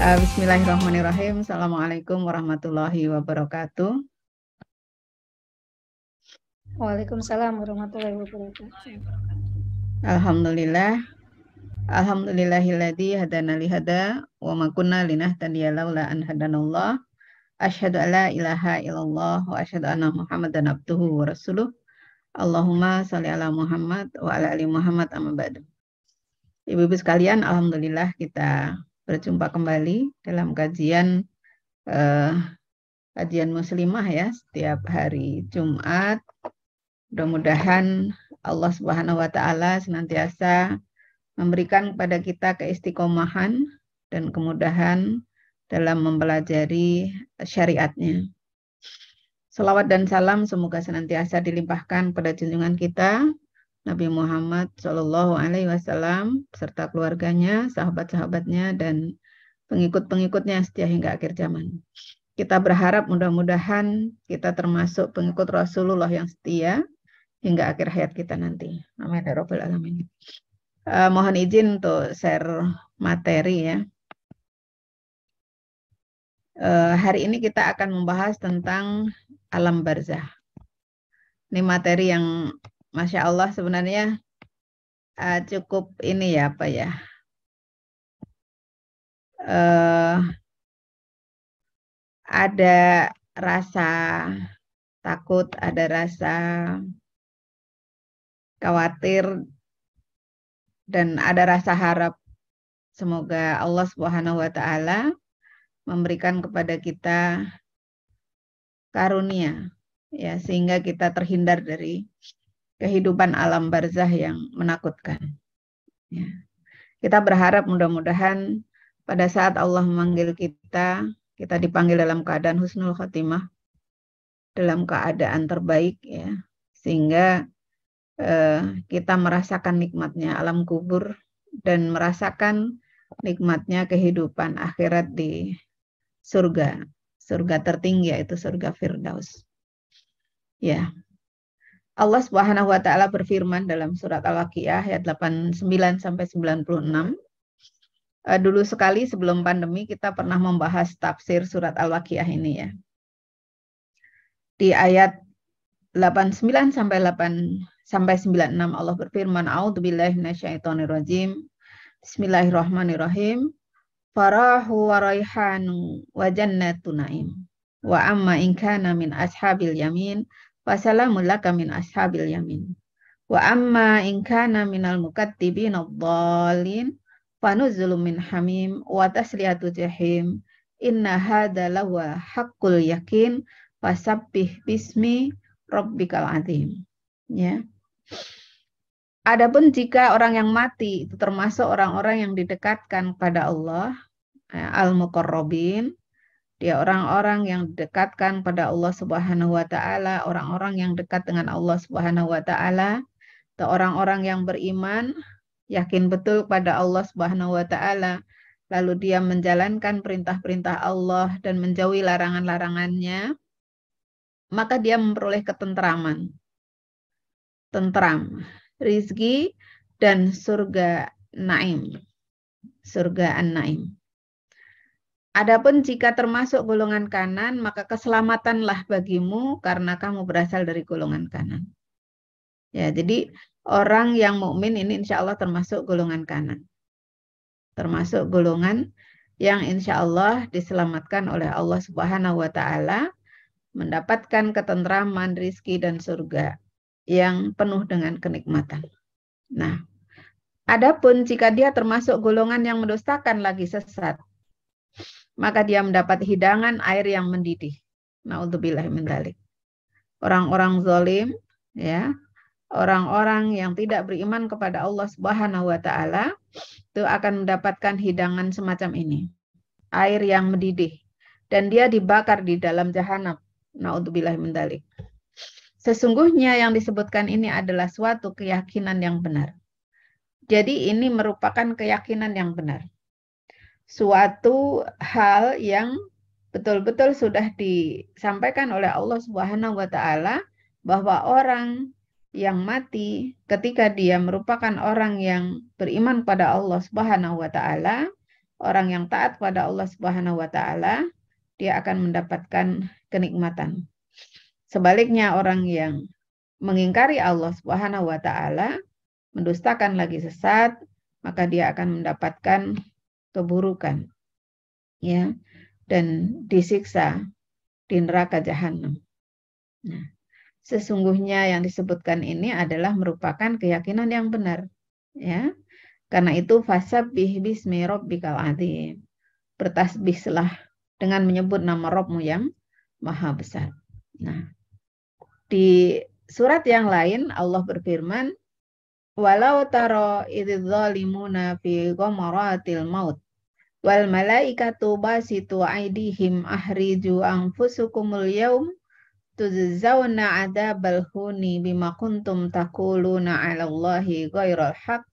Bismillahirrahmanirrahim. Assalamualaikum warahmatullahi wabarakatuh. Waalaikumsalam warahmatullahi wabarakatuh. Alhamdulillah. Alhamdulillahilladzi hadana lihada wa ma kunna linahtadiya laula an hadanallah. Asyhadu an la ilaha illallah wa asyhadu anna Muhammadan abduhu wa rasuluh. Allahumma shalli ala Muhammad wa ala ali Muhammad amma ba'du. Ibu-ibu sekalian, alhamdulillah kita berjumpa kembali dalam kajian muslimah ya, setiap hari Jumat. Mudah-mudahan Allah Subhanahu wa taala senantiasa memberikan kepada kita keistiqomahan dan kemudahan dalam mempelajari syariatnya. Salawat dan salam semoga senantiasa dilimpahkan pada junjungan kita Nabi Muhammad SAW serta keluarganya, sahabat-sahabatnya, dan pengikut-pengikutnya setia hingga akhir zaman. Kita berharap mudah-mudahan kita termasuk pengikut Rasulullah yang setia hingga akhir hayat kita nanti. Amin ya rabbal alamin. Mohon izin untuk share materi ya. Hari ini kita akan membahas tentang alam barzah. Ini materi yang Masya Allah sebenarnya cukup ini ya apa ya. Ada rasa takut, ada rasa khawatir, dan ada rasa harap. Semoga Allah Subhanahu wa taala memberikan kepada kita karunia ya, sehingga kita terhindar dari kehidupan alam barzah yang menakutkan. Ya. Kita berharap mudah-mudahan pada saat Allah memanggil kita, kita dipanggil dalam keadaan husnul khotimah, dalam keadaan terbaik ya, sehingga kita merasakan nikmatnya alam kubur dan merasakan nikmatnya kehidupan akhirat di surga tertinggi, yaitu surga Firdaus. Ya. Allah Subhanahu wa taala berfirman dalam surat Al-Waqiah ayat 89 sampai 96. Dulu sekali sebelum pandemi kita pernah membahas tafsir surat Al-Waqiah ini ya. Di ayat 89 sampai 96 Allah berfirman, A'udzubillahi minasyaitonirrajim. Bismillahirrahmanirrahim. Farahu wa raihanu wa jannatu na'im. Wa amma in kana min ashabil yamin fasalamun laka min ashabil yamin. Wa amma in kana minal mukattibin ad-dallin fanuzulun min hamim wa tasliyatu jahim. Inna hadza lawa haqqul yakin fasabbih bismi rabbikal azim. Ya. Adapun jika orang yang mati itu termasuk orang-orang yang didekatkan pada Allah, al-muqarrabin, dia orang-orang yang didekatkan pada Allah Subhanahu wa taala, orang-orang yang dekat dengan Allah Subhanahu wa taala, atau orang-orang yang beriman, yakin betul pada Allah Subhanahu wa taala, lalu dia menjalankan perintah-perintah Allah dan menjauhi larangan-larangannya, maka dia memperoleh ketentraman, tentram, rizki, dan surga naim, surga an-naim. Adapun jika termasuk golongan kanan, maka keselamatanlah bagimu karena kamu berasal dari golongan kanan. Ya, jadi orang yang mukmin ini insya Allah termasuk golongan kanan. Termasuk golongan yang insya Allah diselamatkan oleh Allah Subhanahu wa taala, mendapatkan ketentraman, rizki, dan surga yang penuh dengan kenikmatan. Nah, adapun jika dia termasuk golongan yang mendustakan lagi sesat, maka dia mendapat hidangan air yang mendidih. Na'udzubillah min dzalik. Orang-orang zalim ya, orang-orang yang tidak beriman kepada Allah Subhanahu wa taala itu akan mendapatkan hidangan semacam ini. Air yang mendidih dan dia dibakar di dalam jahanam. Na'udzubillah min dzalik. Sesungguhnya yang disebutkan ini adalah suatu keyakinan yang benar. Jadi ini merupakan keyakinan yang benar. Suatu hal yang betul-betul sudah disampaikan oleh Allah Subhanahu wa taala bahwa orang yang mati ketika dia merupakan orang yang beriman pada Allah Subhanahu wa taala, orang yang taat pada Allah Subhanahu wa taala, dia akan mendapatkan kenikmatan. Sebaliknya orang yang mengingkari Allah Subhanahu wa taala, mendustakan lagi sesat, maka dia akan mendapatkan keburukan. Ya, dan disiksa di neraka jahanam. Nah, sesungguhnya yang disebutkan ini adalah merupakan keyakinan yang benar, ya. Karena itu fasabbih bismi rabbikal azim. Bertasbihlah dengan menyebut nama Rabbmu yang maha besar. Nah, di surat yang lain Allah berfirman, walau taro idz zalimuna fi ghamaratil maut wal malaikatu basitu aydihim ahriju anfusukumul yaum tujzauna adzabal huni bima kuntum taquluna 'alallahi ghairal haqq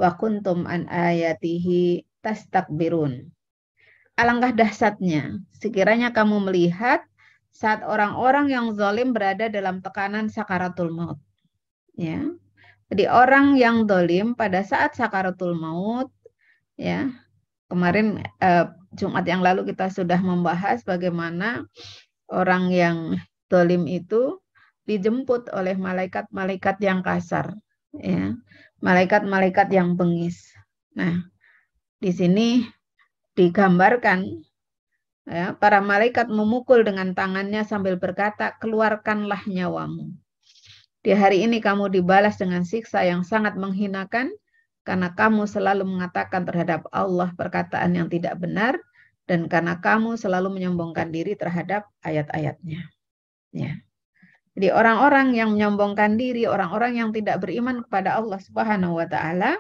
wa kuntum an ayatihi tastakbirun. Alangkah dahsyatnya sekiranya kamu melihat saat orang-orang yang zalim berada dalam tekanan sakaratul maut. Ya. Jadi orang yang zalim pada saat sakaratul maut, ya. Kemarin Jumat yang lalu kita sudah membahas bagaimana orang yang zalim itu dijemput oleh malaikat-malaikat yang kasar, ya, malaikat-malaikat yang bengis. Nah, di sini digambarkan, ya, para malaikat memukul dengan tangannya sambil berkata, keluarkanlah nyawamu. Di hari ini kamu dibalas dengan siksa yang sangat menghinakan, karena kamu selalu mengatakan terhadap Allah perkataan yang tidak benar, dan karena kamu selalu menyombongkan diri terhadap ayat-ayatnya. Ya. Jadi orang-orang yang menyombongkan diri, orang-orang yang tidak beriman kepada Allah Subhanahu wa taala,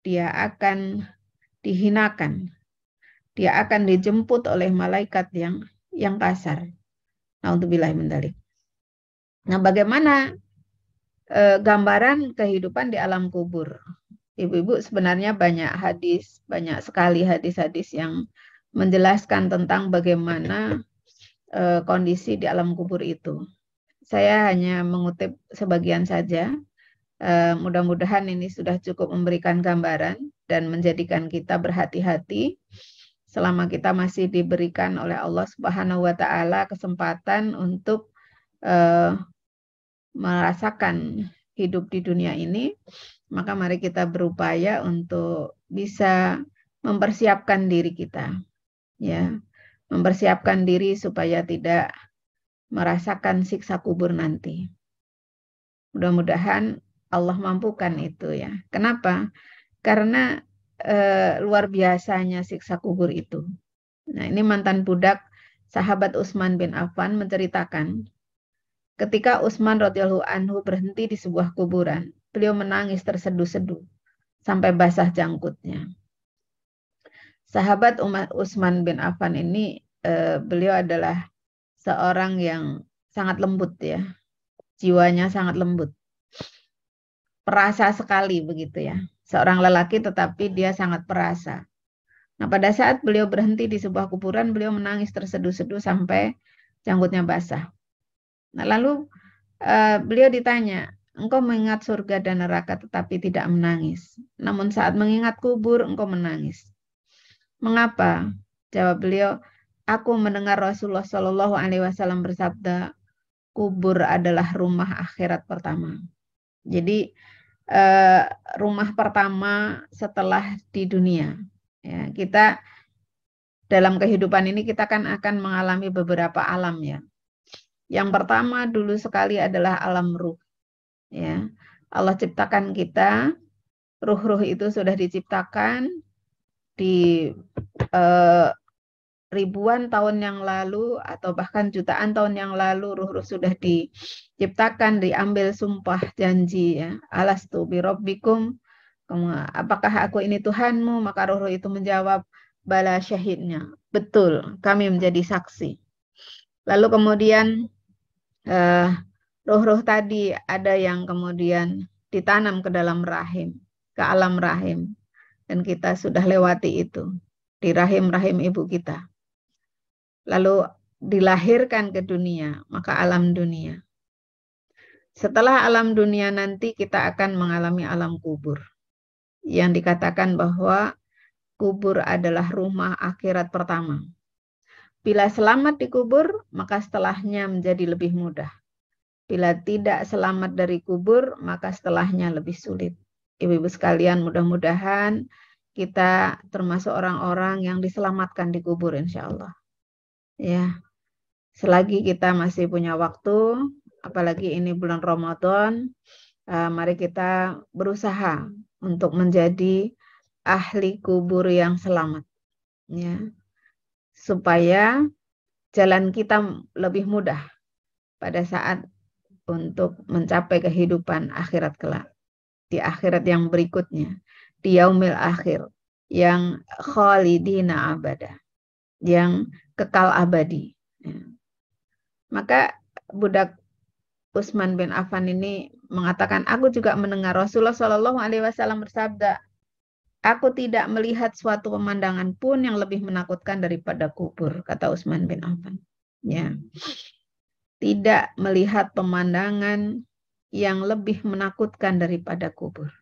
dia akan dihinakan. Dia akan dijemput oleh malaikat yang kasar. Na'udzubillahi min dzalik. Nah, bagaimana gambaran kehidupan di alam kubur? Ibu-ibu, sebenarnya banyak sekali hadis-hadis yang menjelaskan tentang bagaimana kondisi di alam kubur itu. Saya hanya mengutip sebagian saja. Mudah-mudahan ini sudah cukup memberikan gambaran dan menjadikan kita berhati-hati selama kita masih diberikan oleh Allah Subhanahu wa taala kesempatan untuk merasakan hidup di dunia ini, maka mari kita berupaya untuk bisa mempersiapkan diri kita, ya, mempersiapkan diri supaya tidak merasakan siksa kubur nanti. Mudah-mudahan Allah mampukan itu, ya. Kenapa? Karena luar biasanya siksa kubur itu. Nah, ini mantan budak sahabat Utsman bin Affan menceritakan, ketika Utsman radhiyallahu anhu berhenti di sebuah kuburan, beliau menangis terseduh-seduh sampai basah jangkutnya. Sahabat Utsman bin Affan ini, beliau adalah seorang yang sangat lembut, ya. Jiwanya sangat lembut. Perasa sekali begitu, ya. Seorang lelaki tetapi dia sangat perasa. Nah, pada saat beliau berhenti di sebuah kuburan, beliau menangis terseduh-seduh sampai janggutnya basah. Nah, lalu beliau ditanya, engkau mengingat surga dan neraka tetapi tidak menangis. Namun saat mengingat kubur, engkau menangis. Mengapa? Jawab beliau, aku mendengar Rasulullah Shallallahu Alaihi Wasallam bersabda, kubur adalah rumah akhirat pertama. Jadi rumah pertama setelah di dunia. Ya, kita dalam kehidupan ini kita kan akan mengalami beberapa alam, ya. Yang pertama dulu sekali adalah alam ruh. Ya. Allah ciptakan kita, ruh-ruh itu sudah diciptakan di ribuan tahun yang lalu atau bahkan jutaan tahun yang lalu. Ruh-ruh sudah diciptakan, diambil sumpah janji, ya. Alastu birabbikum, apakah aku ini Tuhanmu? Maka ruh-ruh itu menjawab, bala syahidnya, betul, kami menjadi saksi. Lalu kemudian ruh-ruh tadi ada yang kemudian ditanam ke dalam rahim, ke alam rahim, dan kita sudah lewati itu di rahim-rahim ibu kita. Lalu dilahirkan ke dunia, maka alam dunia. Setelah alam dunia nanti kita akan mengalami alam kubur, yang dikatakan bahwa kubur adalah rumah akhirat pertama. Bila selamat di kubur, maka setelahnya menjadi lebih mudah. Bila tidak selamat dari kubur, maka setelahnya lebih sulit. Ibu-ibu sekalian, mudah-mudahan kita termasuk orang-orang yang diselamatkan di kubur, insya Allah. Ya, selagi kita masih punya waktu, apalagi ini bulan Ramadan, mari kita berusaha untuk menjadi ahli kubur yang selamat, ya, supaya jalan kita lebih mudah pada saat untuk mencapai kehidupan akhirat kelak, di akhirat yang berikutnya, di yaumil akhir, yang khalidina abada, yang kekal abadi. Ya. Maka budak Utsman bin Affan ini mengatakan, aku juga mendengar Rasulullah SAW bersabda, aku tidak melihat suatu pemandangan pun yang lebih menakutkan daripada kubur, kata Utsman bin Affan. Ya. Tidak melihat pemandangan yang lebih menakutkan daripada kubur.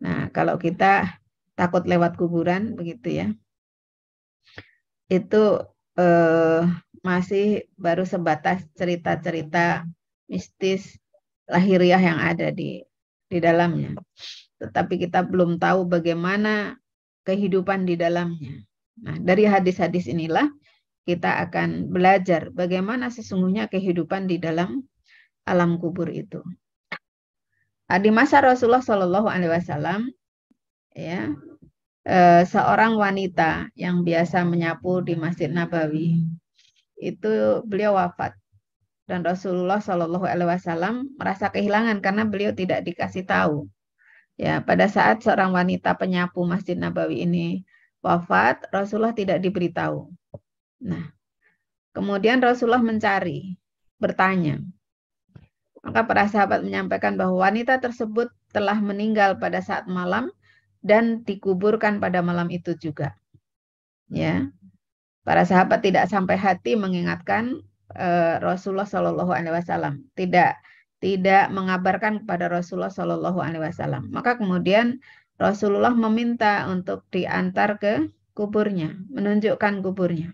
Nah, kalau kita takut lewat kuburan, begitu ya, itu masih baru sebatas cerita-cerita mistis lahiriah yang ada di dalamnya. Tetapi kita belum tahu bagaimana kehidupan di dalamnya. Nah, dari hadis-hadis inilah kita akan belajar bagaimana sesungguhnya kehidupan di dalam alam kubur itu. Di masa Rasulullah SAW, ya, seorang wanita yang biasa menyapu di Masjid Nabawi, itu beliau wafat. Dan Rasulullah SAW merasa kehilangan karena beliau tidak dikasih tahu. Ya, pada saat seorang wanita penyapu Masjid Nabawi ini wafat, Rasulullah tidak diberitahu. Nah, kemudian Rasulullah mencari, bertanya. Maka para sahabat menyampaikan bahwa wanita tersebut telah meninggal pada saat malam dan dikuburkan pada malam itu juga. Ya, para sahabat tidak sampai hati mengingatkan Rasulullah SAW, tidak mengabarkan kepada Rasulullah SAW. Maka kemudian Rasulullah meminta untuk diantar ke kuburnya, menunjukkan kuburnya.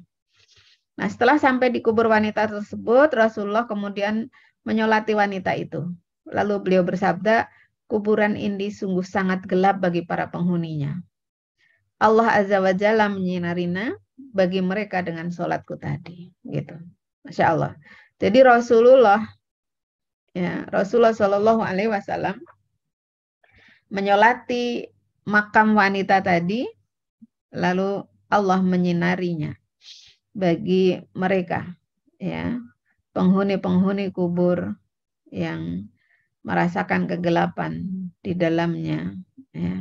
Nah, setelah sampai di kubur wanita tersebut, Rasulullah kemudian menyolati wanita itu. Lalu beliau bersabda, kuburan ini sungguh sangat gelap bagi para penghuninya. Allah Azza wa Jalla menyinarinya bagi mereka dengan sholatku tadi. Gitu. Masya Allah. Jadi Rasulullah SAW menyolati makam wanita tadi, lalu Allah menyinarinya bagi mereka, ya, penghuni-penghuni kubur yang merasakan kegelapan di dalamnya, ya,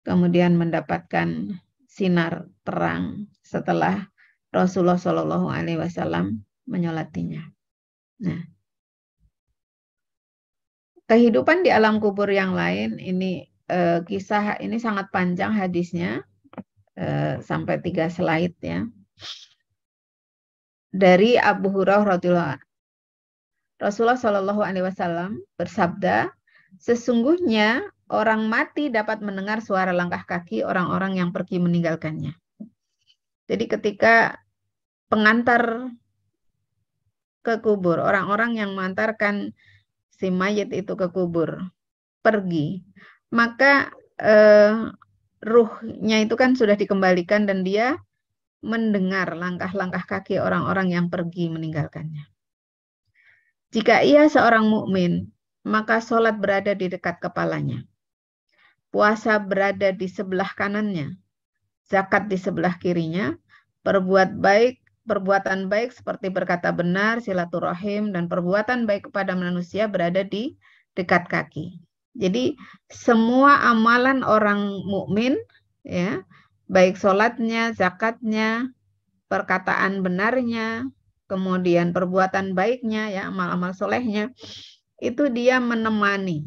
kemudian mendapatkan sinar terang setelah Rasulullah SAW menyolatinya. Nah, kehidupan di alam kubur yang lain ini kisah ini sangat panjang hadisnya, sampai 3 slide ya. Dari Abu Hurairah radhiyallahu anhu, Rasulullah SAW bersabda, sesungguhnya orang mati dapat mendengar suara langkah kaki orang-orang yang pergi meninggalkannya. Jadi ketika pengantar ke kubur, orang-orang yang mengantarkan si mayit itu ke kubur pergi, maka ruhnya itu kan sudah dikembalikan dan dia mendengar langkah-langkah kaki orang-orang yang pergi meninggalkannya. Jika ia seorang mukmin, maka sholat berada di dekat kepalanya. Puasa berada di sebelah kanannya. Zakat di sebelah kirinya. Perbuatan baik seperti berkata benar, silaturahim, dan perbuatan baik kepada manusia berada di dekat kaki. Jadi semua amalan orang mukmin, ya, baik sholatnya, zakatnya, perkataan benarnya, kemudian perbuatan baiknya, ya, amal-amal solehnya, itu dia menemani,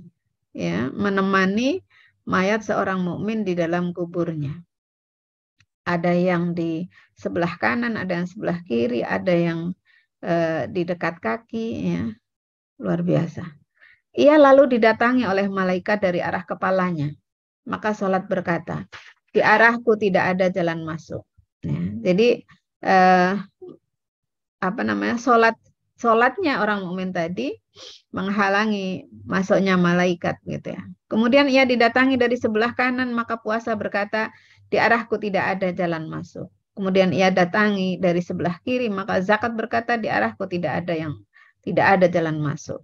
ya, menemani mayat seorang mukmin di dalam kuburnya. Ada yang di sebelah kanan, ada yang sebelah kiri, ada yang di dekat kaki, ya, luar biasa. Ia lalu didatangi oleh malaikat dari arah kepalanya. Maka sholat berkata, di arahku tidak ada jalan masuk. Ya, jadi sholatnya orang mukmin tadi menghalangi masuknya malaikat gitu ya. Kemudian ia didatangi dari sebelah kanan, maka puasa berkata, di arahku tidak ada jalan masuk. Kemudian ia datangi dari sebelah kiri, maka zakat berkata, di arahku tidak ada jalan masuk.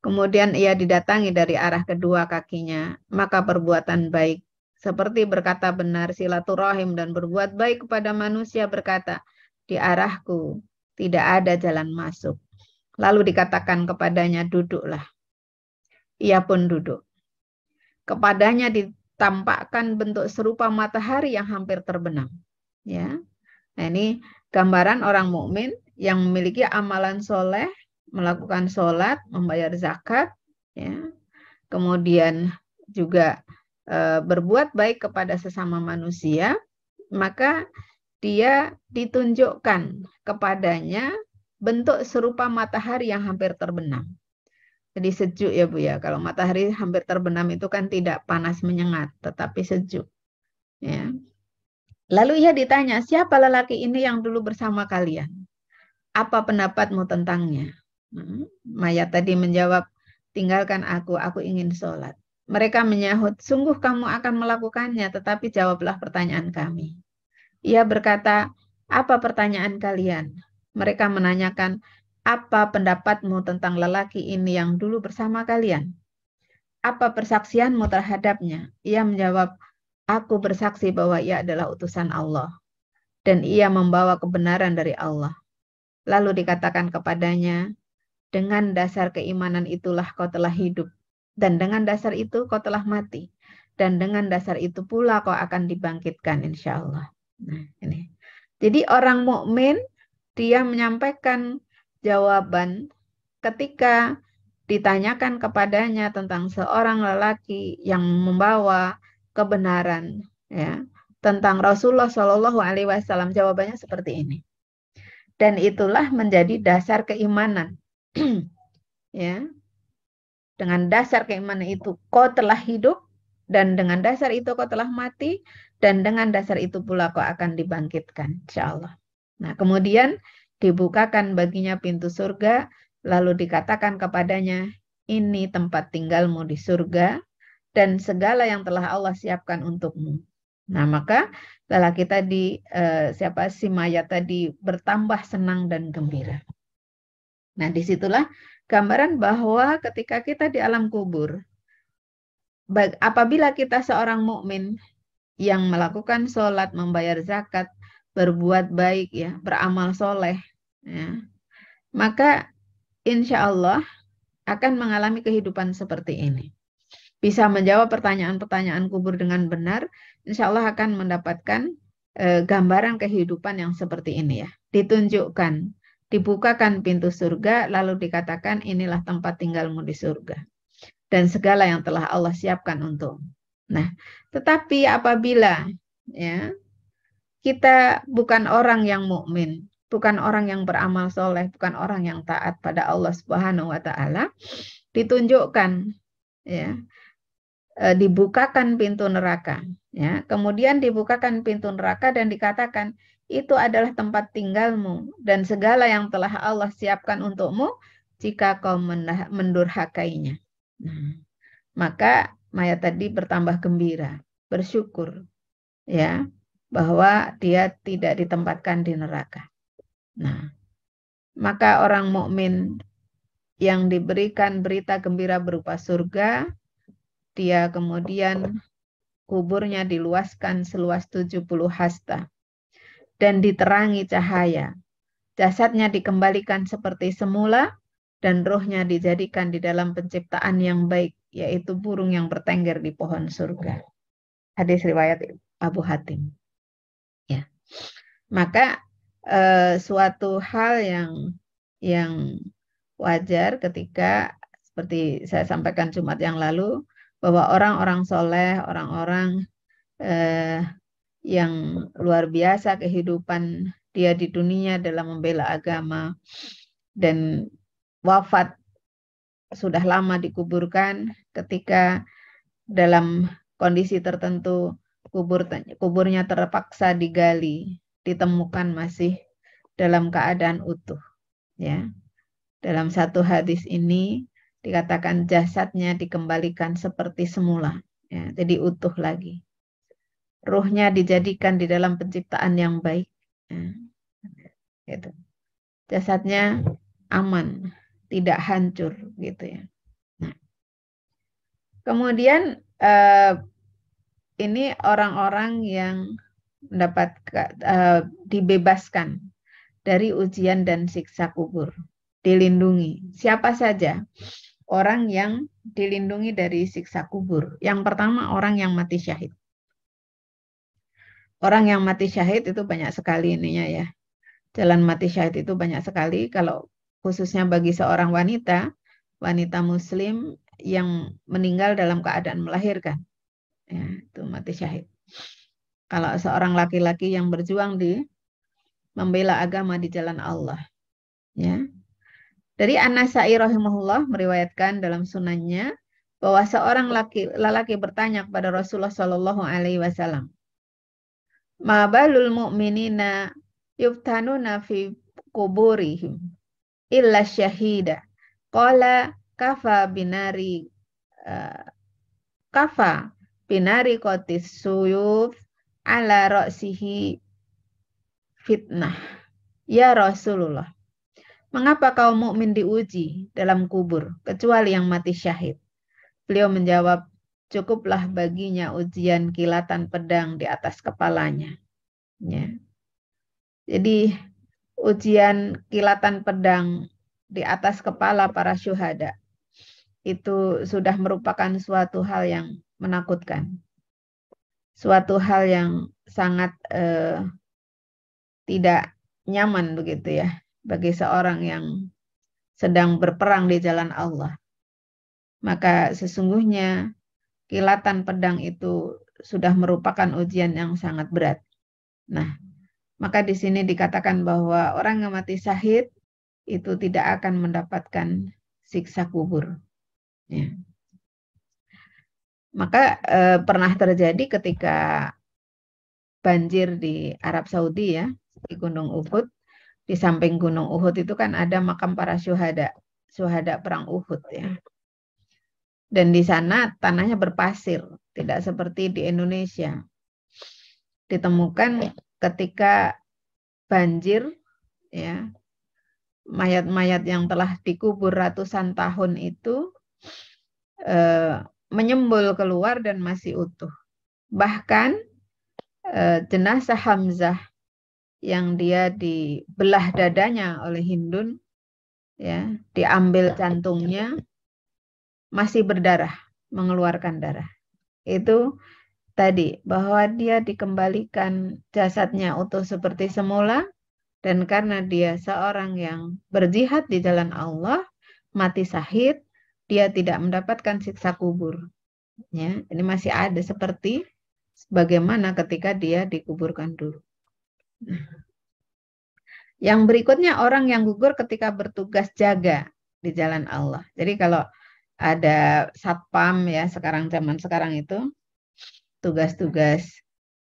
Kemudian ia didatangi dari arah kedua kakinya, maka perbuatan baik seperti berkata benar, silaturahim, dan berbuat baik kepada manusia berkata, di arahku tidak ada jalan masuk. Lalu dikatakan kepadanya, duduklah. Ia pun duduk. Kepadanya ditampakkan bentuk serupa matahari yang hampir terbenam. Ya, nah ini gambaran orang mukmin yang memiliki amalan soleh, melakukan sholat, membayar zakat, ya, kemudian juga berbuat baik kepada sesama manusia, maka dia ditunjukkan kepadanya bentuk serupa matahari yang hampir terbenam. Jadi sejuk ya Bu ya. Kalau matahari hampir terbenam itu kan tidak panas menyengat, tetapi sejuk. Ya. Lalu ia ditanya, siapa lelaki ini yang dulu bersama kalian? Apa pendapatmu tentangnya? Mayat tadi menjawab, tinggalkan aku ingin sholat. Mereka menyahut, sungguh kamu akan melakukannya, tetapi jawablah pertanyaan kami. Ia berkata, apa pertanyaan kalian? Mereka menanyakan, apa pendapatmu tentang lelaki ini yang dulu bersama kalian? Apa persaksianmu terhadapnya? Ia menjawab, aku bersaksi bahwa ia adalah utusan Allah, dan ia membawa kebenaran dari Allah. Lalu dikatakan kepadanya, dengan dasar keimanan itulah kau telah hidup, dan dengan dasar itu kau telah mati, dan dengan dasar itu pula kau akan dibangkitkan insya Allah. Nah, ini. Jadi orang mukmin dia menyampaikan jawaban ketika ditanyakan kepadanya tentang seorang lelaki yang membawa kebenaran, ya, tentang Rasulullah Shallallahu Alaihi Wasallam. Jawabannya seperti ini. Dan itulah menjadi dasar keimanan. Ya. Dengan dasar keimanan itu kau telah hidup, dan dengan dasar itu kau telah mati, dan dengan dasar itu pula kau akan dibangkitkan, insya Allah. Nah, kemudian dibukakan baginya pintu surga, lalu dikatakan kepadanya, ini tempat tinggalmu di surga, dan segala yang telah Allah siapkan untukmu. Nah, maka lelaki tadi, si mayat tadi bertambah senang dan gembira. Nah, disitulah gambaran bahwa ketika kita di alam kubur, apabila kita seorang mukmin yang melakukan sholat, membayar zakat, berbuat baik, ya, beramal soleh, ya, maka insya Allah akan mengalami kehidupan seperti ini. Bisa menjawab pertanyaan-pertanyaan kubur dengan benar, insya Allah akan mendapatkan gambaran kehidupan yang seperti ini ya. Ditunjukkan, dibukakan pintu surga, lalu dikatakan inilah tempat tinggalmu di surga. Dan segala yang telah Allah siapkan untuk. Nah, tetapi apabila ya kita bukan orang yang mukmin, bukan orang yang beramal soleh, bukan orang yang taat pada Allah Subhanahu wa Ta'ala, ditunjukkan, ya, dibukakan pintu neraka, ya, kemudian dibukakan pintu neraka dan dikatakan itu adalah tempat tinggalmu dan segala yang telah Allah siapkan untukmu jika kau mendurhakainya. Nah, maka mayat tadi bertambah gembira, bersyukur, ya, bahwa dia tidak ditempatkan di neraka. Nah, maka orang mukmin yang diberikan berita gembira berupa surga, dia kemudian kuburnya diluaskan seluas 70 hasta dan diterangi cahaya. Jasadnya dikembalikan seperti semula dan rohnya dijadikan di dalam penciptaan yang baik, yaitu burung yang bertengger di pohon surga. Hadis riwayat Abu Hatim. Ya. Maka suatu hal yang wajar ketika seperti saya sampaikan Jumat yang lalu, bahwa orang-orang soleh, orang-orang yang luar biasa kehidupan dia di dunia dalam membela agama dan wafat sudah lama dikuburkan ketika dalam kondisi tertentu kuburnya terpaksa digali, ditemukan masih dalam keadaan utuh. Ya, dalam satu hadis ini dikatakan jasadnya dikembalikan seperti semula, ya, jadi utuh lagi. Ruhnya dijadikan di dalam penciptaan yang baik. Ya, gitu. Jasadnya aman, tidak hancur, gitu ya. Nah, kemudian ini orang-orang yang mendapat dibebaskan dari ujian dan siksa kubur, dilindungi. Siapa saja orang yang dilindungi dari siksa kubur? Yang pertama, orang yang mati syahid. Orang yang mati syahid itu banyak sekali ininya ya. Jalan mati syahid itu banyak sekali. Kalau khususnya bagi seorang wanita muslim yang meninggal dalam keadaan melahirkan, ya, itu mati syahid. Kalau seorang laki-laki yang berjuang di membela agama di jalan Allah, ya. Dari An-Nasai rahimahullah meriwayatkan dalam sunannya bahwa seorang lelaki bertanya kepada Rasulullah Shallallahu Alaihi Wasallam, "Ma balul mu'minina yuftanuna fi kuburihim illa syahida." Qala kafa binari qatis suyuf ala ra'sihi fitnah. Ya Rasulullah, mengapa kaum mukmin diuji dalam kubur kecuali yang mati syahid? Beliau menjawab, cukuplah baginya ujian kilatan pedang di atas kepalanya. Ya. Jadi ujian kilatan pedang di atas kepala para syuhada itu sudah merupakan suatu hal yang menakutkan. Suatu hal yang sangat tidak nyaman begitu ya bagi seorang yang sedang berperang di jalan Allah. Maka sesungguhnya kilatan pedang itu sudah merupakan ujian yang sangat berat. Nah, maka di sini dikatakan bahwa orang yang mati syahid itu tidak akan mendapatkan siksa kubur. Ya. Maka pernah terjadi ketika banjir di Arab Saudi ya, di Gunung Uhud. Di samping Gunung Uhud itu kan ada makam para syuhada perang Uhud ya. Dan di sana tanahnya berpasir, tidak seperti di Indonesia. Ditemukan ketika banjir ya, mayat-mayat yang telah dikubur ratusan tahun itu menyembul keluar dan masih utuh. Bahkan jenazah Hamzah yang dia dibelah dadanya oleh Hindun, ya, diambil jantungnya, masih berdarah, mengeluarkan darah. Itu tadi bahwa dia dikembalikan jasadnya utuh seperti semula, dan karena dia seorang yang berjihad di jalan Allah, mati syahid, dia tidak mendapatkan siksa kubur. Ya, ini masih ada seperti bagaimana ketika dia dikuburkan dulu. Yang berikutnya orang yang gugur ketika bertugas jaga di jalan Allah. Jadi kalau ada satpam ya zaman sekarang itu tugas-tugas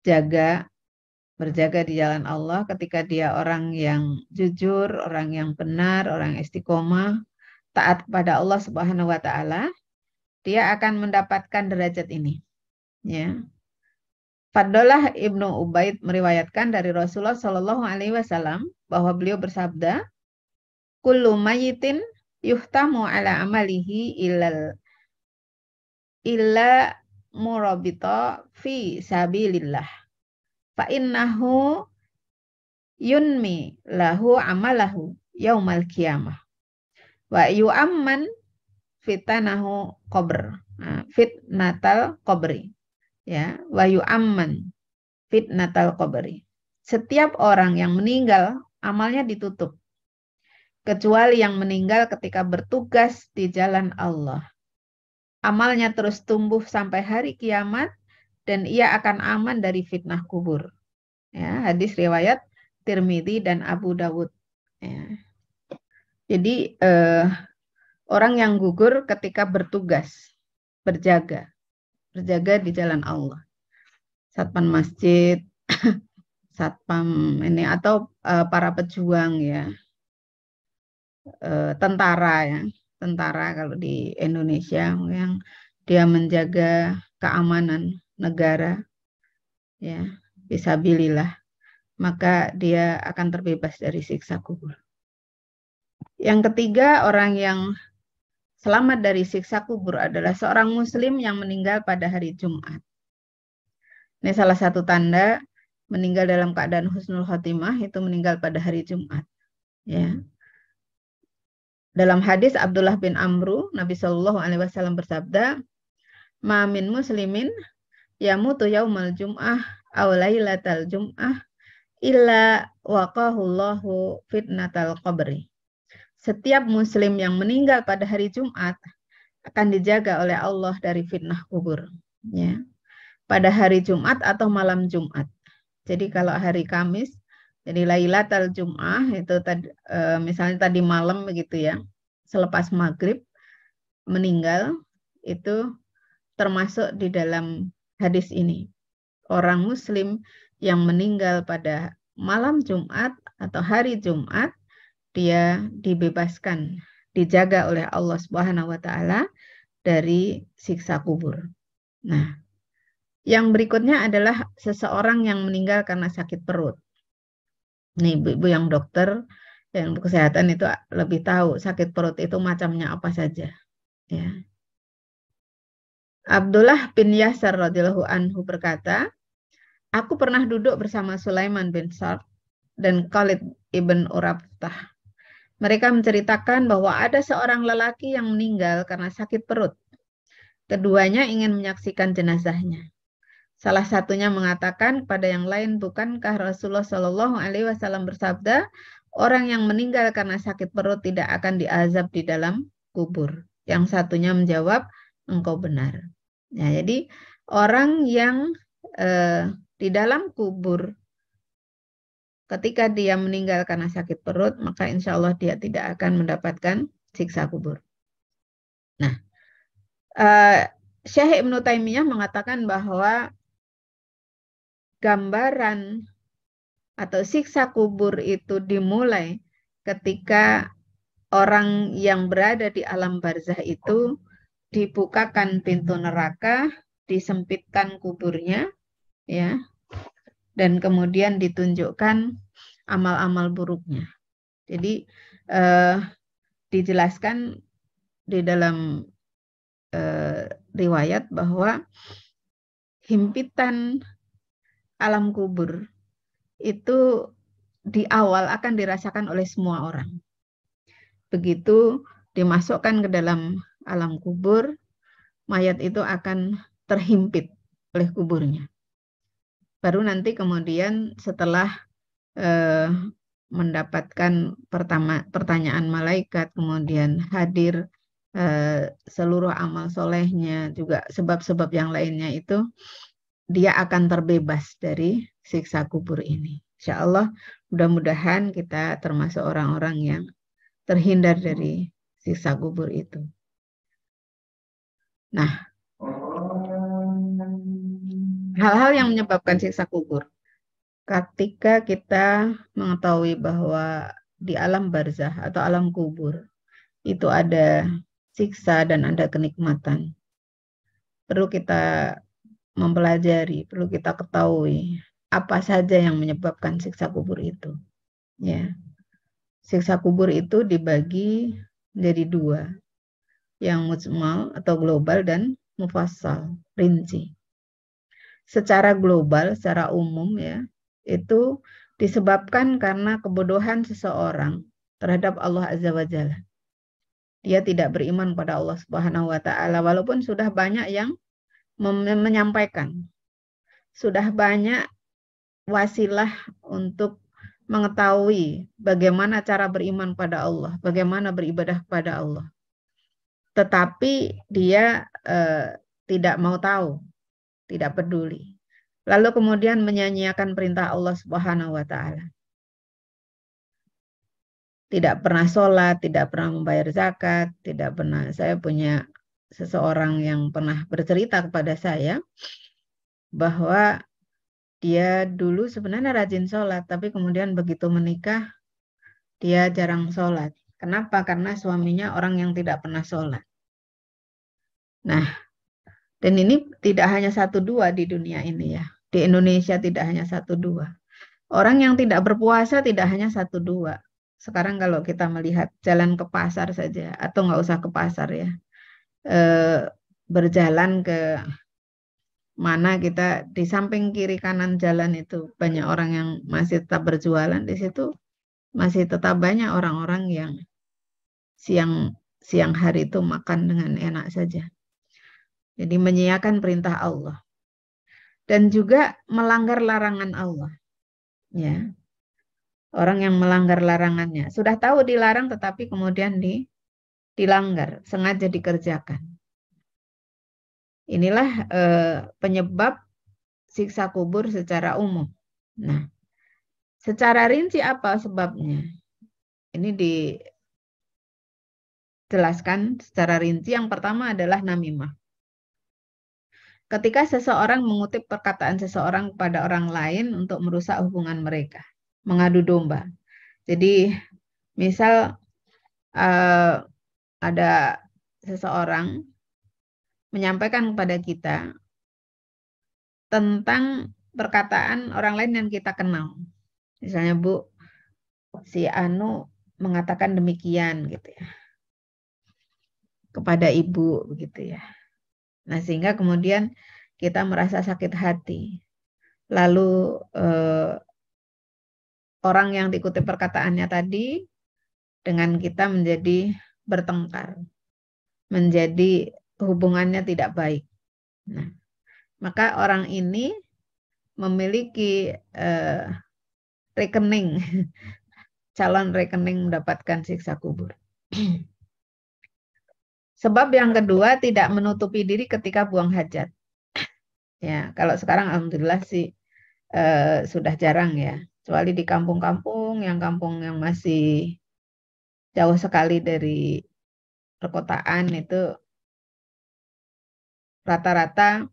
berjaga di jalan Allah, ketika dia orang yang jujur, orang yang benar, orang istiqomah, taat kepada Allah Subhanahu wa taala, dia akan mendapatkan derajat ini. Ya. Fadlah Ibnu Ubaid meriwayatkan dari Rasulullah Shallallahu Alaihi Wasallam bahwa beliau bersabda, kullu mayyitin yuhtamu ala amalihi illa murabita fi sabilillah fa innahu yunmi lahu amalahu yaumal qiyamah wa yu'amman fitnatal qabri. Ya, wa yu'amman fitnatal qabri. Setiap orang yang meninggal amalnya ditutup kecuali yang meninggal ketika bertugas di jalan Allah. Amalnya terus tumbuh sampai hari kiamat dan ia akan aman dari fitnah kubur. Ya, hadis riwayat Tirmidzi dan Abu Dawud. Ya. Jadi orang yang gugur ketika bertugas, berjaga di jalan Allah. satpam masjid, satpam ini atau para pejuang ya, tentara ya, tentara kalau di Indonesia yang dia menjaga keamanan negara ya, fisabilillah, maka dia akan terbebas dari siksa kubur. Yang ketiga, orang yang selamat dari siksa kubur adalah seorang muslim yang meninggal pada hari Jumat. Ini salah satu tanda meninggal dalam keadaan husnul khotimah, itu meninggal pada hari Jumat. Ya. Dalam hadis Abdullah bin Amru, Nabi Shallallahu Alaihi Wasallam bersabda, "Ma min muslimin yamutu yaumal jum'ah aw lailatal jum'ah illa waqahullahu fitnatal qabri." Setiap muslim yang meninggal pada hari Jumat akan dijaga oleh Allah dari fitnah kubur. Ya. Pada hari Jumat atau malam Jumat. Jadi kalau hari Kamis, jadi Lailatul Jum'ah itu tadi, misalnya tadi malam begitu ya, selepas maghrib meninggal, itu termasuk di dalam hadis ini. Orang Muslim yang meninggal pada malam Jumat atau hari Jumat, dia dibebaskan, dijaga oleh Allah Subhanahu wa Ta'ala dari siksa kubur. Nah, yang berikutnya adalah seseorang yang meninggal karena sakit perut. Nih, ibu-ibu yang dokter, yang kesehatan itu lebih tahu sakit perut itu macamnya apa saja. Ya. Abdullah bin Yasar radhiyallahu anhu berkata, aku pernah duduk bersama Sulaiman bin Sa'd dan Khalid ibn Urabtah. Mereka menceritakan bahwa ada seorang lelaki yang meninggal karena sakit perut. Keduanya ingin menyaksikan jenazahnya. Salah satunya mengatakan kepada yang lain, bukankah Rasulullah Shallallahu Alaihi Wasallam bersabda, orang yang meninggal karena sakit perut tidak akan diazab di dalam kubur. Yang satunya menjawab, engkau benar. Ya, jadi orang yang di dalam kubur, ketika dia meninggal karena sakit perut, maka insya Allah dia tidak akan mendapatkan siksa kubur. Nah, Syekh Ibnu Taimiyah mengatakan bahwa gambaran atau siksa kubur itu dimulai ketika orang yang berada di alam barzah itu dibukakan pintu neraka, disempitkan kuburnya, ya, dan kemudian ditunjukkan amal-amal buruknya. Jadi dijelaskan di dalam riwayat bahwa himpitan alam kubur itu di awal akan dirasakan oleh semua orang. Begitu dimasukkan ke dalam alam kubur, mayat itu akan terhimpit oleh kuburnya. Baru nanti kemudian setelah mendapatkan pertanyaan malaikat, kemudian hadir seluruh amal solehnya, juga sebab-sebab yang lainnya itu, dia akan terbebas dari siksa kubur ini. Insya Allah mudah-mudahan kita termasuk orang-orang yang terhindar dari siksa kubur itu. Nah, hal-hal yang menyebabkan siksa kubur. Ketika kita mengetahui bahwa di alam barzah atau alam kubur itu ada siksa dan ada kenikmatan, perlu kita mempelajari, perlu kita ketahui apa saja yang menyebabkan siksa kubur itu. Ya, siksa kubur itu dibagi menjadi dua, yang mujmal atau global dan mufassal, rinci. Secara global, secara umum ya, itu disebabkan karena kebodohan seseorang terhadap Allah Azza wa Jalla. Dia tidak beriman pada Allah Subhanahu wa Ta'ala, walaupun sudah banyak yang menyampaikan, sudah banyak wasilah untuk mengetahui bagaimana cara beriman pada Allah, bagaimana beribadah pada Allah. Tetapi dia tidak mau tahu, tidak peduli. Lalu kemudian menyanyiakan perintah Allah Subhanahu wa Ta'ala. Tidak pernah sholat, tidak pernah membayar zakat, tidak pernah. Saya punya seseorang yang pernah bercerita kepada saya bahwa dia dulu sebenarnya rajin sholat, tapi kemudian begitu menikah, dia jarang sholat. Kenapa? Karena suaminya orang yang tidak pernah sholat. Nah, dan ini tidak hanya satu dua di dunia ini ya. Di Indonesia tidak hanya satu dua. Orang yang tidak berpuasa tidak hanya satu dua. Sekarang kalau kita melihat jalan ke pasar saja, atau nggak usah ke pasar ya, berjalan ke mana kita di samping kiri kanan jalan itu banyak orang yang masih tetap berjualan, di situ masih tetap banyak orang-orang yang siang hari itu makan dengan enak saja. Jadi menyiakan perintah Allah dan juga melanggar larangan Allah. Ya, orang yang melanggar larangannya sudah tahu dilarang tetapi kemudian dilanggar, sengaja dikerjakan. Inilah penyebab siksa kubur secara umum. Nah, secara rinci apa sebabnya? Ini dijelaskan secara rinci. Yang pertama adalah namimah. Ketika seseorang mengutip perkataan seseorang kepada orang lain untuk merusak hubungan mereka, mengadu domba. Jadi, misal ada seseorang menyampaikan kepada kita tentang perkataan orang lain yang kita kenal. Misalnya, Bu, si Anu mengatakan demikian gitu ya kepada ibu begitu ya. Nah, sehingga kemudian kita merasa sakit hati. Lalu orang yang dikutip perkataannya tadi dengan kita menjadi bertengkar, menjadi hubungannya tidak baik. Nah, maka orang ini memiliki rekening, calon rekening mendapatkan siksa kubur. Sebab yang kedua, tidak menutupi diri ketika buang hajat. Ya, kalau sekarang alhamdulillah sih sudah jarang ya. Kecuali di kampung-kampung yang masih jauh sekali dari perkotaan itu rata-rata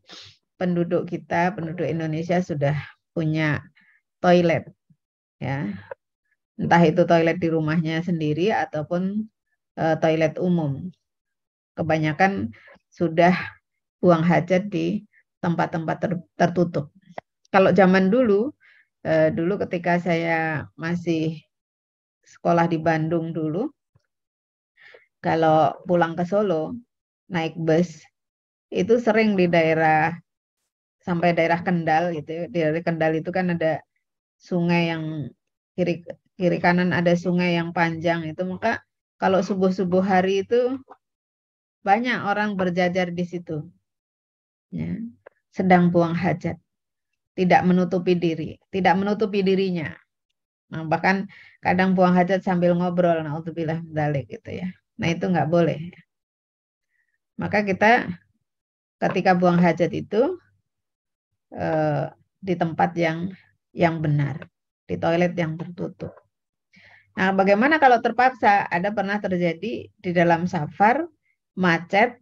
penduduk penduduk Indonesia sudah punya toilet ya. Entah itu toilet di rumahnya sendiri ataupun toilet umum. Kebanyakan sudah buang hajat di tempat-tempat tertutup. Kalau zaman dulu ketika saya masih sekolah di Bandung dulu, kalau pulang ke Solo, naik bus, itu sering di daerah, sampai daerah Kendal gitu. Di daerah Kendal itu kan ada sungai yang kiri kanan ada sungai yang panjang itu, maka kalau subuh-subuh hari itu banyak orang berjajar di situ. Ya, sedang buang hajat. Tidak menutupi dirinya. Nah, bahkan kadang buang hajat sambil ngobrol, naudzubillah min dzalik gitu ya. Nah, itu nggak boleh. Maka kita ketika buang hajat itu di tempat yang benar, di toilet yang tertutup. Nah, bagaimana kalau terpaksa? Ada pernah terjadi di dalam safar, macet,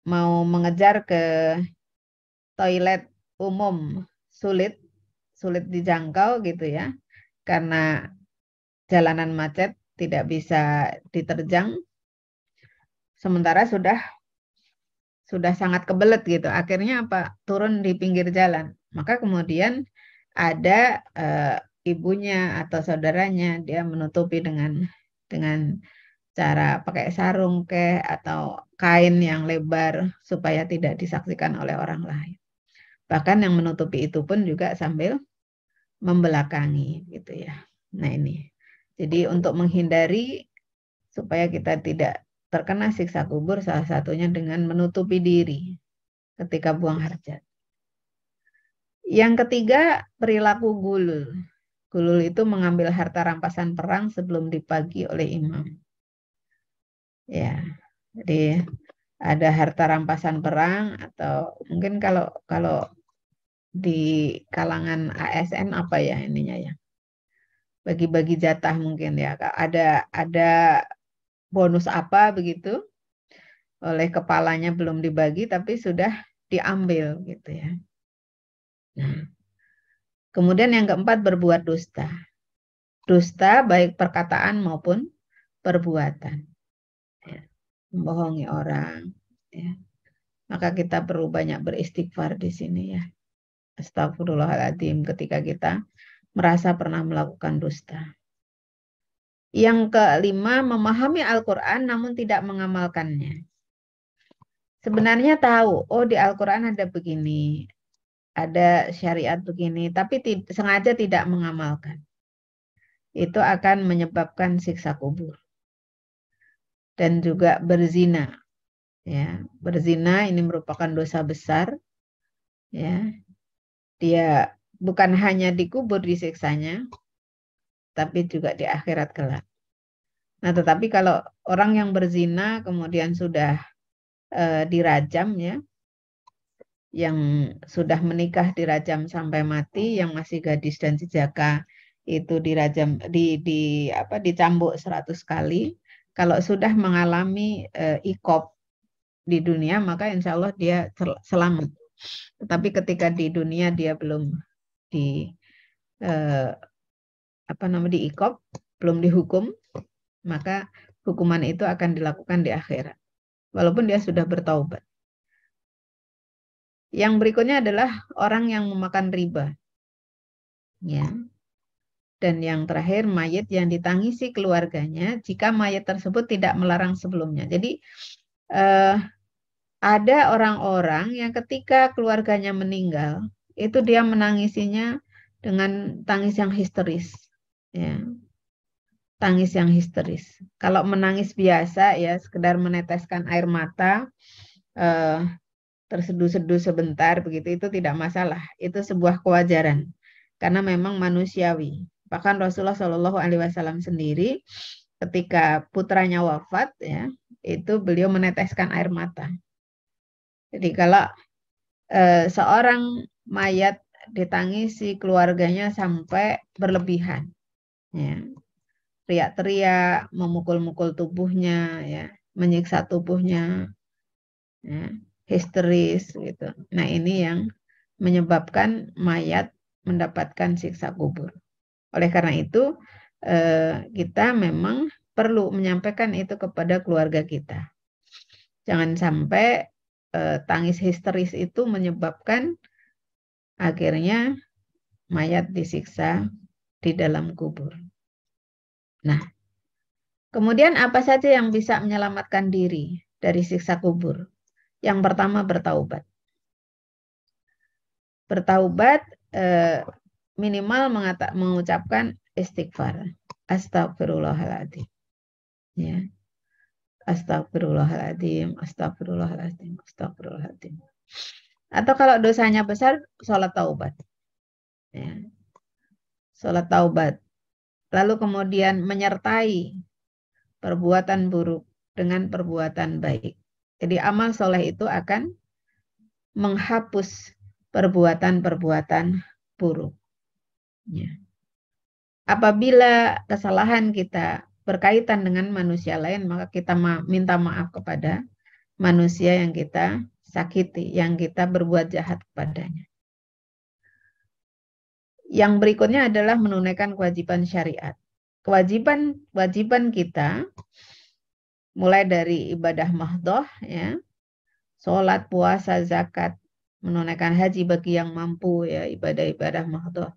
mau mengejar ke toilet umum, sulit dijangkau gitu ya, karena jalanan macet tidak bisa diterjang, sementara sudah sangat kebelet gitu. Akhirnya apa? Turun di pinggir jalan. Maka kemudian ada ibunya atau saudaranya, dia menutupi dengan cara pakai sarung atau kain yang lebar supaya tidak disaksikan oleh orang lain. Bahkan yang menutupi itu pun juga sambil membelakangi gitu ya. Nah, ini. Jadi untuk menghindari supaya kita tidak terkena siksa kubur, salah satunya dengan menutupi diri ketika buang hajat. Yang ketiga, perilaku gulul. Gulul itu mengambil harta rampasan perang sebelum dibagi oleh imam. Ya, jadi ada harta rampasan perang, atau mungkin kalau di kalangan ASN apa ya ininya ya, bagi-bagi jatah mungkin ya, ada bonus apa begitu oleh kepalanya belum dibagi tapi sudah diambil gitu ya. Nah, Kemudian yang keempat, berbuat dusta. Dusta baik perkataan maupun perbuatan. Ya. Membohongi orang. Ya. Maka kita perlu banyak beristighfar di sini ya. Astagfirullahaladzim ketika kita merasa pernah melakukan dusta. Yang kelima, memahami Al-Quran namun tidak mengamalkannya. Sebenarnya tahu, oh di Al-Quran ada begini, ada syariat begini, tapi sengaja tidak mengamalkan. Itu akan menyebabkan siksa kubur. Dan juga berzina. Ya, berzina ini merupakan dosa besar. Ya, dia bukan hanya dikubur disiksanya, tapi juga di akhirat kelak. Nah, tetapi kalau orang yang berzina kemudian sudah dirajam ya, yang sudah menikah dirajam sampai mati, yang masih gadis dan jejaka itu dirajam dicambuk 100 kali. Kalau sudah mengalami iqab di dunia, maka insya Allah dia selamat. Tetapi ketika di dunia dia belum diiqab, belum dihukum, maka hukuman itu akan dilakukan di akhirat, walaupun dia sudah bertaubat. Yang berikutnya adalah orang yang memakan riba. Ya. Dan yang terakhir, mayit yang ditangisi keluarganya jika mayit tersebut tidak melarang sebelumnya. Jadi ada orang-orang yang ketika keluarganya meninggal, itu dia menangisinya dengan tangis yang histeris. Ya. Tangis yang histeris. Kalau menangis biasa ya sekedar meneteskan air mata, terseduh-seduh sebentar begitu, itu tidak masalah. Itu sebuah kewajaran karena memang manusiawi. Bahkan Rasulullah Shallallahu Alaihi Wasallam sendiri ketika putranya wafat ya, itu beliau meneteskan air mata. Jadi kalau seorang mayat ditangisi keluarganya sampai berlebihan, ya, teriak-teriak, memukul-mukul tubuhnya, ya, menyiksa tubuhnya, ya, histeris gitu. Nah, ini yang menyebabkan mayat mendapatkan siksa kubur. Oleh karena itu, kita memang perlu menyampaikan itu kepada keluarga kita. Jangan sampai tangis histeris itu menyebabkan akhirnya mayat disiksa di dalam kubur. Nah, kemudian apa saja yang bisa menyelamatkan diri dari siksa kubur? Yang pertama, bertaubat. Bertaubat minimal mengucapkan istighfar. Astagfirullahaladzim. Ya. Astagfirullahaladzim, astagfirullahaladzim, astagfirullahaladzim. Atau kalau dosanya besar, sholat taubat. Ya. Sholat taubat. Lalu kemudian menyertai perbuatan buruk dengan perbuatan baik. Jadi amal soleh itu akan menghapus perbuatan-perbuatan buruk. Ya. Apabila kesalahan kita berkaitan dengan manusia lain, maka kita minta maaf kepada manusia yang kita sakiti, yang kita berbuat jahat kepadanya. Yang berikutnya adalah menunaikan kewajiban syariat. Kewajiban kita mulai dari ibadah mahdhah, ya, sholat, puasa, zakat, menunaikan haji bagi yang mampu, ya, ibadah-ibadah mahdhah.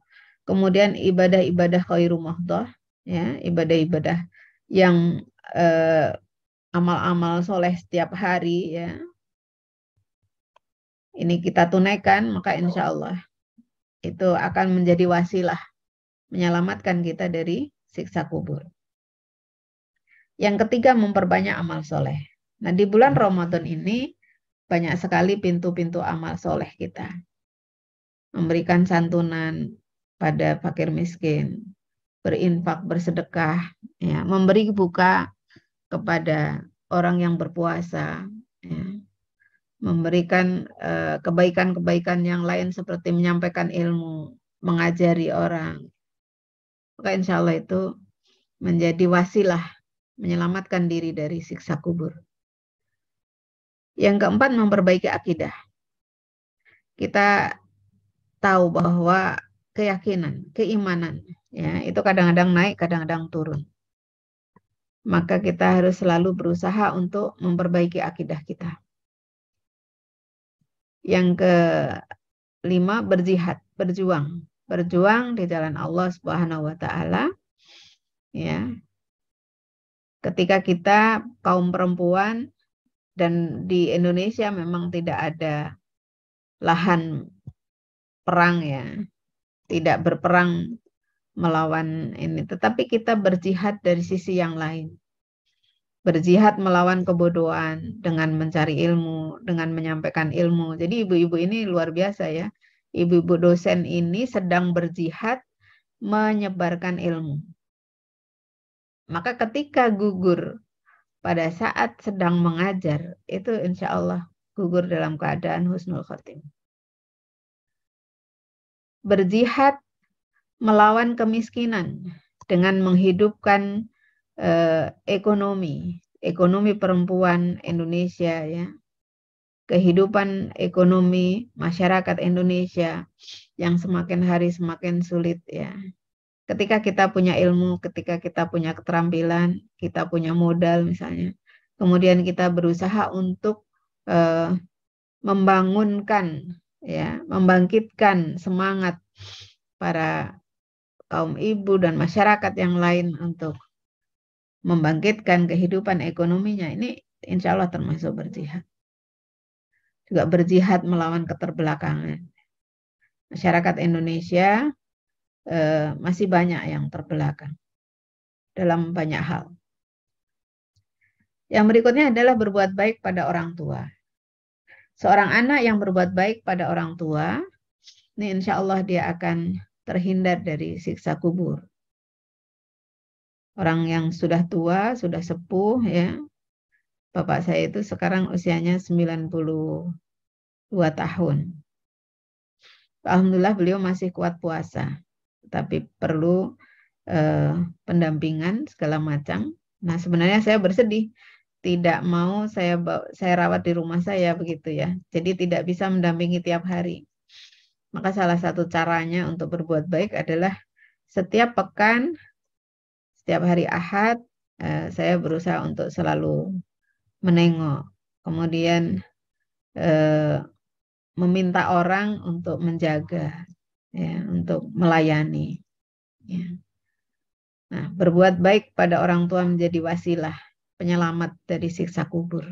Kemudian ibadah-ibadah khairu mahdhah, ya, ibadah-ibadah yang amal-amal soleh setiap hari, ya, ini kita tunaikan, maka insya Allah itu akan menjadi wasilah menyelamatkan kita dari siksa kubur. Yang ketiga, memperbanyak amal soleh. Nah, di bulan Ramadan ini banyak sekali pintu-pintu amal soleh kita. Memberikan santunan pada fakir miskin, berinfak, bersedekah, ya, memberi buka kepada orang yang berpuasa, ya, memberikan kebaikan-kebaikan yang lain seperti menyampaikan ilmu, mengajari orang. Maka insya Allah itu menjadi wasilah menyelamatkan diri dari siksa kubur. Yang keempat, memperbaiki akidah. Kita tahu bahwa keyakinan, keimanan. Ya, itu kadang-kadang naik, kadang-kadang turun. Maka kita harus selalu berusaha untuk memperbaiki akidah kita. Yang kelima, berjihad, berjuang. Berjuang di jalan Allah Subhanahu wa taala. Ya. Ketika kita kaum perempuan dan di Indonesia memang tidak ada lahan perang ya. Tidak berperang melawan ini, tetapi kita berjihad dari sisi yang lain. Berjihad melawan kebodohan dengan mencari ilmu, dengan menyampaikan ilmu. Jadi ibu-ibu ini luar biasa ya. Ibu-ibu dosen ini sedang berjihad menyebarkan ilmu. Maka ketika gugur pada saat sedang mengajar, itu insya Allah gugur dalam keadaan husnul khotimah. Berjihad melawan kemiskinan dengan menghidupkan ekonomi perempuan Indonesia ya, kehidupan ekonomi masyarakat Indonesia yang semakin hari semakin sulit ya. Ketika kita punya ilmu, ketika kita punya keterampilan, kita punya modal misalnya, kemudian kita berusaha untuk membangunkan ya, membangkitkan semangat para kaum ibu dan masyarakat yang lain untuk membangkitkan kehidupan ekonominya, ini insya Allah termasuk berjihad. Juga berjihad melawan keterbelakangan. Masyarakat Indonesia masih banyak yang terbelakang dalam banyak hal. Yang berikutnya adalah berbuat baik pada orang tua. Seorang anak yang berbuat baik pada orang tua, ini insya Allah dia akan terhindar dari siksa kubur. Orang yang sudah tua, sudah sepuh ya. Bapak saya itu sekarang usianya 92 tahun. Alhamdulillah beliau masih kuat puasa. Tapi perlu pendampingan segala macam. Nah, sebenarnya saya bersedih. Tidak mau saya rawat di rumah saya begitu ya. Jadi tidak bisa mendampingi tiap hari. Maka salah satu caranya untuk berbuat baik adalah setiap pekan, setiap hari Ahad, saya berusaha untuk selalu menengok. Kemudian meminta orang untuk menjaga, ya, untuk melayani. Ya. Nah, berbuat baik pada orang tua menjadi wasilah penyelamat dari siksa kubur.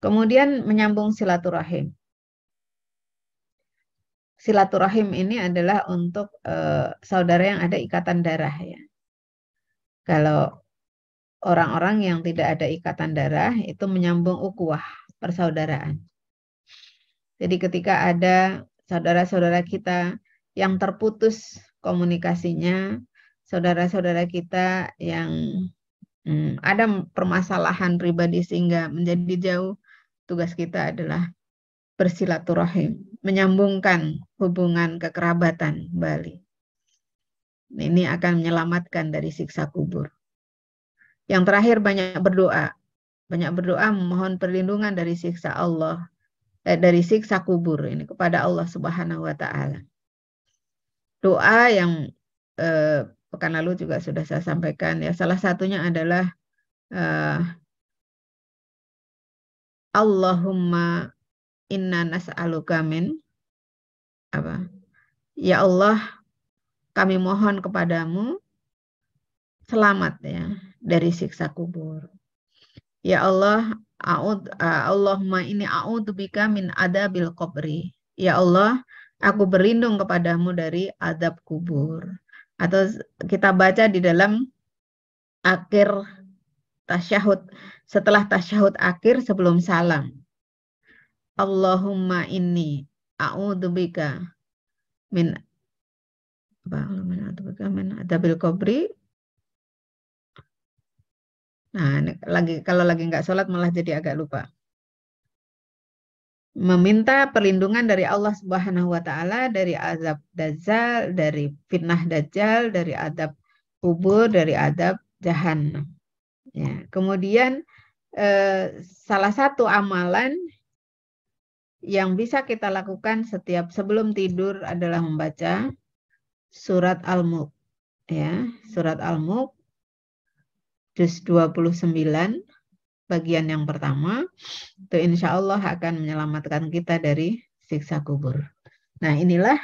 Kemudian menyambung silaturahim. Silaturahim ini adalah untuk saudara yang ada ikatan darah ya. Kalau orang-orang yang tidak ada ikatan darah itu menyambung ukhuwah persaudaraan. Jadi ketika ada saudara-saudara kita yang terputus komunikasinya, saudara-saudara kita yang ada permasalahan pribadi sehingga menjadi jauh, tugas kita adalah bersilaturahim, menyambungkan hubungan kekerabatan kembali. Ini akan menyelamatkan dari siksa kubur. Yang terakhir banyak berdoa. Banyak berdoa memohon perlindungan dari siksa Allah, dari siksa kubur ini kepada Allah Subhanahu wa taala. Doa yang pekan lalu juga sudah saya sampaikan ya, salah satunya adalah Allahumma inna nas'aluka min apa? Ya Allah, kami mohon kepadamu selamat ya dari siksa kubur. Ya Allah, Allahumma inni a'udzubika min adabil qabri. Ya Allah, aku berlindung kepadamu dari adab kubur. Atau kita baca di dalam akhir tasyahud, setelah tasyahud akhir sebelum salam. Allahumma inni a'udzubika min adabil qabri. Nah, kalau lagi nggak sholat malah jadi agak lupa. Meminta perlindungan dari Allah Subhanahu wa taala dari azab dajjal, dari fitnah dajjal, dari adab kubur, dari adab jahannam. Ya, kemudian salah satu amalan yang bisa kita lakukan setiap sebelum tidur adalah membaca surat Al-Mulk ya, surat Al-Mulk juz 29 bagian yang pertama itu insya Allah akan menyelamatkan kita dari siksa kubur. Nah, inilah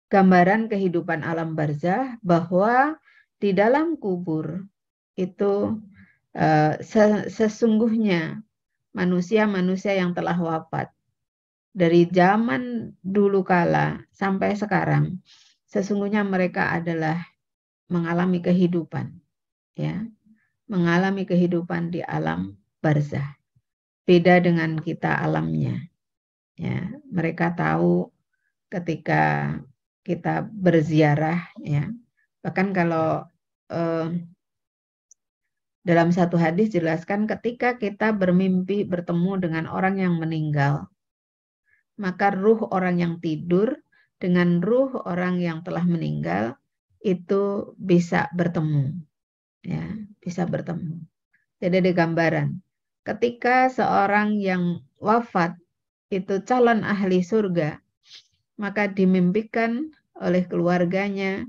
gambaran kehidupan alam barzah, bahwa di dalam kubur itu sesungguhnya manusia-manusia yang telah wafat dari zaman dulu kala sampai sekarang, sesungguhnya mereka adalah mengalami kehidupan, ya, mengalami kehidupan di alam barzah. Beda dengan kita alamnya, ya. Mereka tahu ketika kita berziarah, ya. Bahkan kalau dalam satu hadis jelaskan ketika kita bermimpi bertemu dengan orang yang meninggal, maka ruh orang yang tidur dengan ruh orang yang telah meninggal itu bisa bertemu, ya, bisa bertemu. Jadi ada gambaran ketika seorang yang wafat itu calon ahli surga, maka dimimpikan oleh keluarganya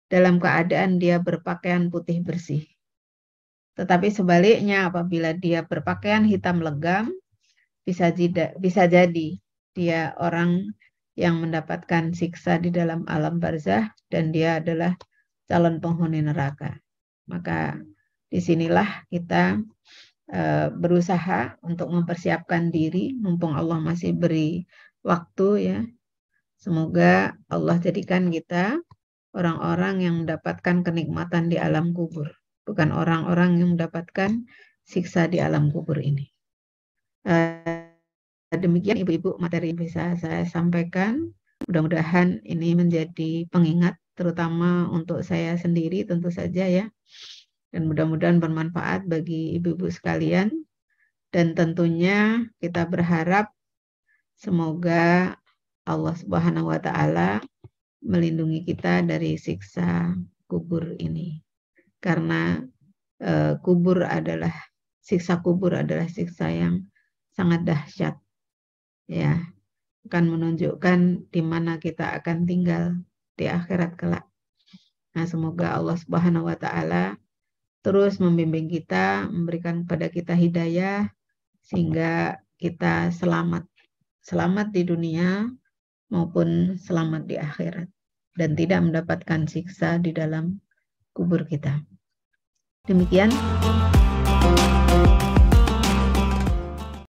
dalam keadaan dia berpakaian putih bersih. Tetapi sebaliknya apabila dia berpakaian hitam legam, bisa jadi dia orang yang mendapatkan siksa di dalam alam barzah dan dia adalah calon penghuni neraka. Maka disinilah kita berusaha untuk mempersiapkan diri mumpung Allah masih beri waktu, ya. Semoga Allah jadikan kita orang-orang yang mendapatkan kenikmatan di alam kubur, bukan orang-orang yang mendapatkan siksa di alam kubur ini. Demikian ibu-ibu materi yang bisa saya sampaikan. Mudah-mudahan ini menjadi pengingat terutama untuk saya sendiri tentu saja, ya. Dan mudah-mudahan bermanfaat bagi ibu-ibu sekalian. Dan tentunya kita berharap semoga Allah Subhanahu wa Ta'ala melindungi kita dari siksa kubur ini. Karena siksa kubur adalah siksa yang sangat dahsyat, ya. Akan menunjukkan di mana kita akan tinggal di akhirat kelak. Nah, semoga Allah Subhanahu wa Ta'ala terus membimbing kita, memberikan kepada kita hidayah sehingga kita selamat di dunia maupun selamat di akhirat dan tidak mendapatkan siksa di dalam kubur kita. Demikian.